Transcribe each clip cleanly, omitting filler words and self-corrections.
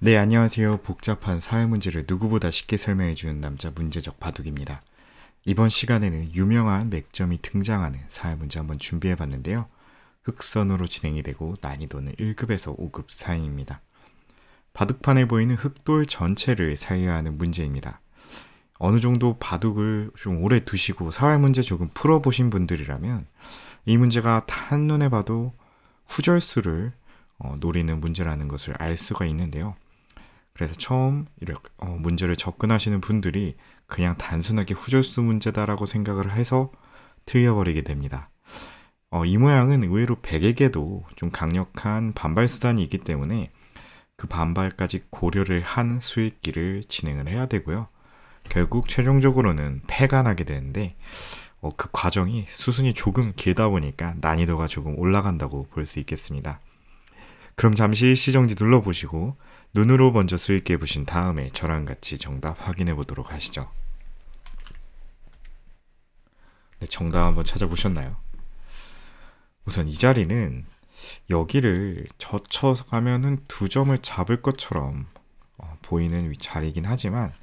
네, 안녕하세요. 복잡한 사회 문제를 누구보다 쉽게 설명해주는 남자 문제적 바둑입니다. 이번 시간에는 유명한 맥점이 등장하는 사회 문제 한번 준비해봤는데요. 흑선으로 진행이 되고 난이도는 1급에서 5급 사이입니다. 바둑판에 보이는 흑돌 전체를 살려야 하는 문제입니다. 어느 정도 바둑을 좀 오래 두시고 사회 문제 조금 풀어보신 분들이라면 이 문제가 한눈에 봐도 후절수를 노리는 문제라는 것을 알 수가 있는데요. 그래서 처음 이렇게 문제를 접근하시는 분들이 그냥 단순하게 후절수 문제다라고 생각을 해서 틀려버리게 됩니다. 이 모양은 의외로 백에게도 좀 강력한 반발 수단이 있기 때문에 그 반발까지 고려를 한 수익기를 진행을 해야 되고요. 결국 최종적으로는 패가 나게 되는데 그 과정이 수순이 조금 길다 보니까 난이도가 조금 올라간다고 볼 수 있겠습니다. 그럼 잠시 시정지 눌러보시고 눈으로 먼저 수익해 보신 다음에 저랑 같이 정답 확인해 보도록 하시죠. 네, 정답 한번 찾아보셨나요? 우선 이 자리는 여기를 젖혀서 가면은 두 점을 잡을 것처럼 보이는 자리이긴 하지만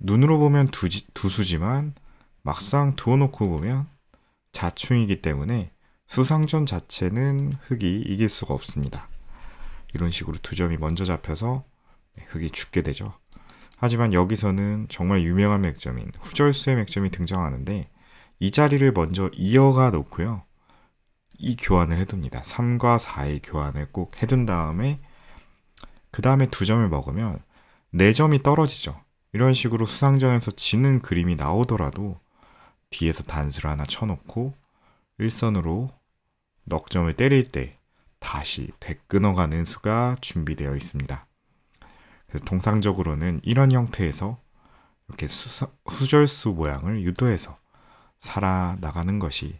눈으로 보면 두 수지만 막상 두어놓고 보면 자충이기 때문에 수상전 자체는 흑이 이길 수가 없습니다. 이런 식으로 두 점이 먼저 잡혀서 흑이 죽게 되죠. 하지만 여기서는 정말 유명한 맥점인 후절수의 맥점이 등장하는데 이 자리를 먼저 이어가 놓고요. 이 교환을 해둡니다. 3과 4의 교환을 꼭 해둔 다음에 그 다음에 두 점을 먹으면 4점이 떨어지죠. 이런 식으로 수상전에서 지는 그림이 나오더라도 뒤에서 단수를 하나 쳐놓고 일선으로 넉 점을 때릴 때 다시 되끊어가는 수가 준비되어 있습니다. 그래서 통상적으로는 이런 형태에서 이렇게 후절수 모양을 유도해서 살아나가는 것이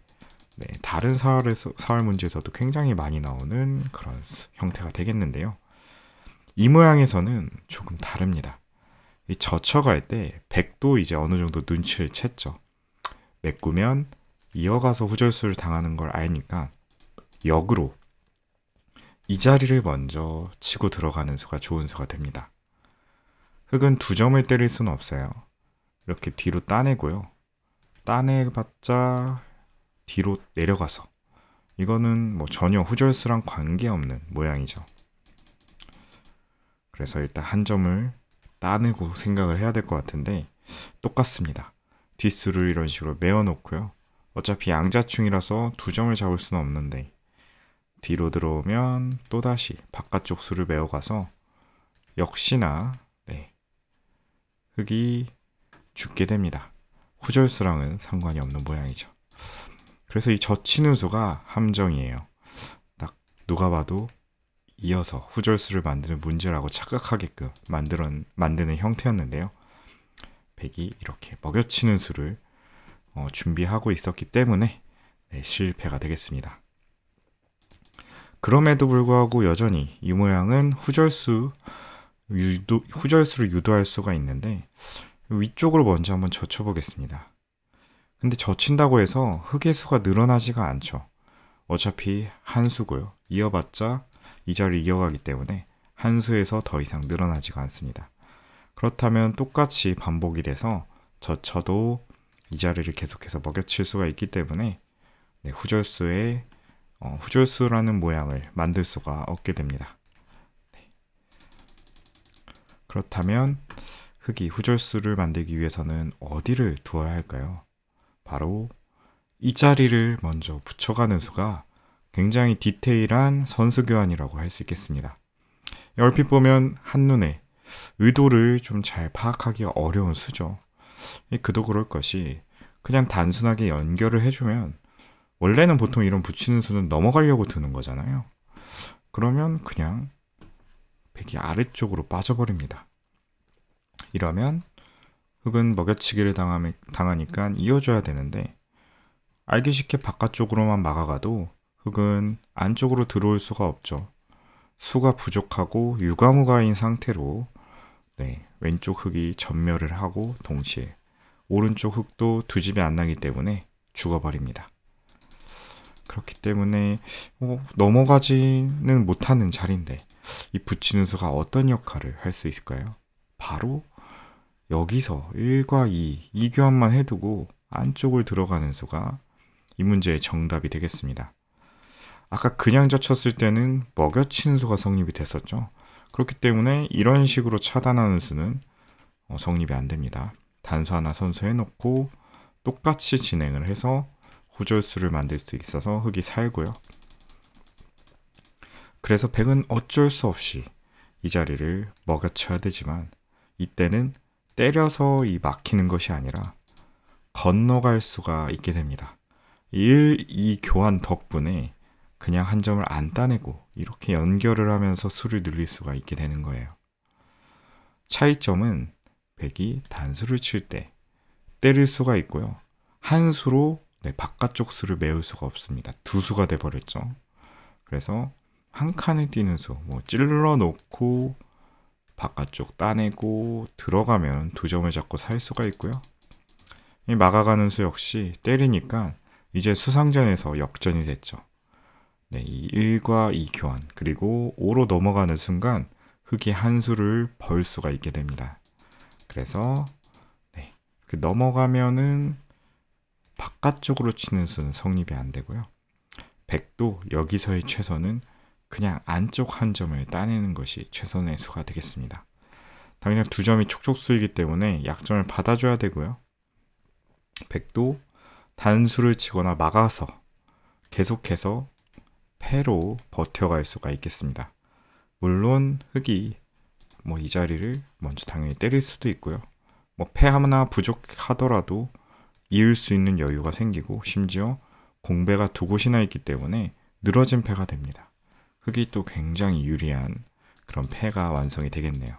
다른 사활 문제에서도 굉장히 많이 나오는 그런 형태가 되겠는데요. 이 모양에서는 조금 다릅니다. 이 젖혀갈 때 백도 이제 어느 정도 눈치를 챘죠. 메꾸면 이어가서 후절수를 당하는 걸 아니까 역으로 이 자리를 먼저 치고 들어가는 수가 좋은 수가 됩니다. 흑은 두 점을 때릴 수는 없어요. 이렇게 뒤로 따내고요. 따내봤자 뒤로 내려가서 이거는 전혀 후절수랑 관계없는 모양이죠. 그래서 일단 한 점을 따내고 생각을 해야 될 것 같은데 똑같습니다. 뒷수를 이런 식으로 메어놓고요. 어차피 양자충이라서 두 점을 잡을 수는 없는데 뒤로 들어오면 또다시 바깥쪽 수를 메어가서 역시나 흑이 죽게 됩니다. 후절수랑은 상관이 없는 모양이죠. 그래서 이 젖히는 수가 함정이에요. 딱 누가 봐도 이어서 후절수를 만드는 문제라고 착각하게끔 만드는 형태였는데요. 백이 이렇게 먹여치는 수를 준비하고 있었기 때문에 실패가 되겠습니다. 그럼에도 불구하고 여전히 이 모양은 후절수를 유도할 수가 있는데 위쪽으로 먼저 한번 젖혀보겠습니다. 근데 젖힌다고 해서 흑의 수가 늘어나지가 않죠. 어차피 한 수고요. 이어봤자 이 자리를 이어가기 때문에 한 수에서 더 이상 늘어나지가 않습니다. 그렇다면 똑같이 반복이 돼서 젖혀도 이 자리를 계속해서 먹여칠 수가 있기 때문에 후절수라는 모양을 만들 수가 없게 됩니다. 그렇다면 흑이 후절수를 만들기 위해서는 어디를 두어야 할까요? 바로 이 자리를 먼저 붙여가는 수가 굉장히 디테일한 선수 교환이라고 할 수 있겠습니다. 얼핏 보면 한눈에 의도를 좀 잘 파악하기 어려운 수죠. 그도 그럴 것이 그냥 단순하게 연결을 해주면 원래는 보통 이런 붙이는 수는 넘어가려고 드는 거잖아요. 그러면 그냥 백이 아래쪽으로 빠져버립니다. 이러면 흑은 먹여치기를 당하니까 이어줘야 되는데 알기 쉽게 바깥쪽으로만 막아가도 흑은 안쪽으로 들어올 수가 없죠. 수가 부족하고 유가무가인 상태로 왼쪽 흑이 전멸을 하고 동시에 오른쪽 흑도 두 집이 안 나기 때문에 죽어버립니다. 그렇기 때문에 넘어가지는 못하는 자리인데 이 붙이는 수가 어떤 역할을 할 수 있을까요? 바로 여기서 1과 2 교환만 해두고 안쪽을 들어가는 수가 이 문제의 정답이 되겠습니다. 아까 그냥 젖혔을 때는 먹여치는 수가 성립이 됐었죠. 그렇기 때문에 이런 식으로 차단하는 수는 성립이 안 됩니다. 단수 하나 선수해 놓고 똑같이 진행을 해서 후절수를 만들 수 있어서 흙이 살고요. 그래서 백은 어쩔 수 없이 이 자리를 먹여쳐야 되지만 이때는 때려서 이 막히는 것이 아니라 건너갈 수가 있게 됩니다. 1, 2 교환 덕분에 그냥 한 점을 안 따내고 이렇게 연결을 하면서 수를 늘릴 수가 있게 되는 거예요. 차이점은 백이 단수를 칠 때 때릴 수가 있고요. 한 수로 바깥쪽 수를 메울 수가 없습니다. 두 수가 돼버렸죠. 그래서 한 칸을 띄는 수, 찔러 놓고 바깥쪽 따내고 들어가면 두 점을 잡고 살 수가 있고요. 이 막아가는 수 역시 때리니까 이제 수상전에서 역전이 됐죠. 이 1과 2 교환 그리고 5로 넘어가는 순간 흙이 한 수를 벌 수가 있게 됩니다. 그래서 넘어가면은 바깥쪽으로 치는 수는 성립이 안 되고요. 백도 여기서의 최선은 그냥 안쪽 한 점을 따내는 것이 최선의 수가 되겠습니다. 당연히 두 점이 촉촉수이기 때문에 약점을 받아줘야 되고요. 백도 단수를 치거나 막아서 계속해서 패로 버텨갈 수가 있겠습니다. 물론 흙이 이 자리를 먼저 당연히 때릴 수도 있고요. 패 하나 부족하더라도 이을 수 있는 여유가 생기고 심지어 공배가 두 곳이나 있기 때문에 늘어진 패가 됩니다. 흙이 또 굉장히 유리한 그런 패가 완성이 되겠네요.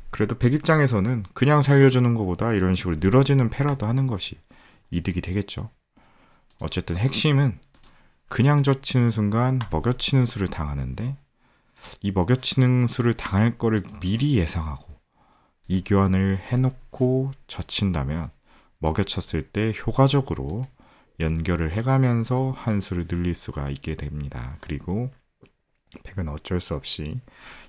그래도 백 입장에서는 그냥 살려주는 것보다 이런 식으로 늘어지는 패라도 하는 것이 이득이 되겠죠. 어쨌든 핵심은 그냥 젖히는 순간 먹여치는 수를 당하는데 이 먹여치는 수를 당할 거를 미리 예상하고 이 교환을 해놓고 젖힌다면 먹여쳤을 때 효과적으로 연결을 해가면서 한 수를 늘릴 수가 있게 됩니다. 그리고 백은 어쩔 수 없이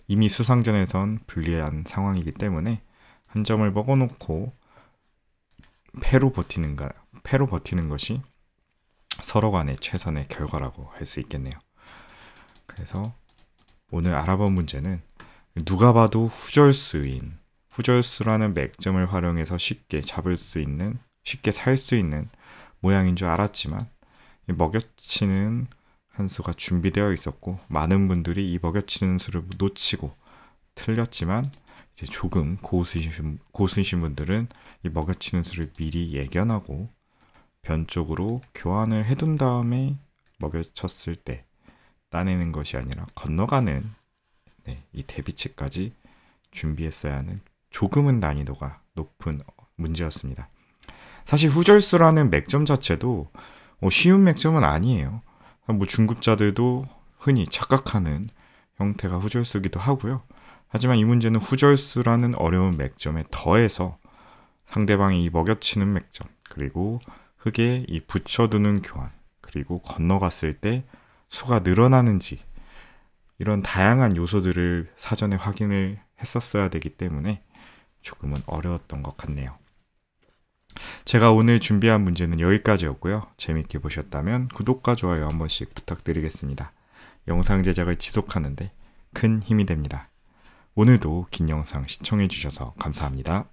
이미 수상전에선 불리한 상황이기 때문에 한 점을 먹어놓고 패로 버티는 것이 서로 간의 최선의 결과라고 할 수 있겠네요. 그래서 오늘 알아본 문제는 누가 봐도 후절수라는 맥점을 활용해서 쉽게 살 수 있는 모양인 줄 알았지만 먹여치는 한 수가 준비되어 있었고 많은 분들이 이 먹여치는 수를 놓치고 틀렸지만 이제 조금 고수이신 분들은 이 먹여치는 수를 미리 예견하고 변쪽으로 교환을 해둔 다음에 먹여쳤을 때 따내는 것이 아니라 건너가는 이 대비치까지 준비했어야 하는 조금은 난이도가 높은 문제였습니다. 사실 후절수라는 맥점 자체도 쉬운 맥점은 아니에요. 중급자들도 흔히 착각하는 형태가 후절수기도 하고요. 하지만 이 문제는 후절수라는 어려운 맥점에 더해서 상대방이 이 먹여치는 맥점, 그리고 흙에 이 붙여두는 교환, 그리고 건너갔을 때 수가 늘어나는지 이런 다양한 요소들을 사전에 확인을 했었어야 되기 때문에 조금은 어려웠던 것 같네요. 제가 오늘 준비한 문제는 여기까지였고요. 재밌게 보셨다면 구독과 좋아요 한 번씩 부탁드리겠습니다. 영상 제작을 지속하는데 큰 힘이 됩니다. 오늘도 긴 영상 시청해주셔서 감사합니다.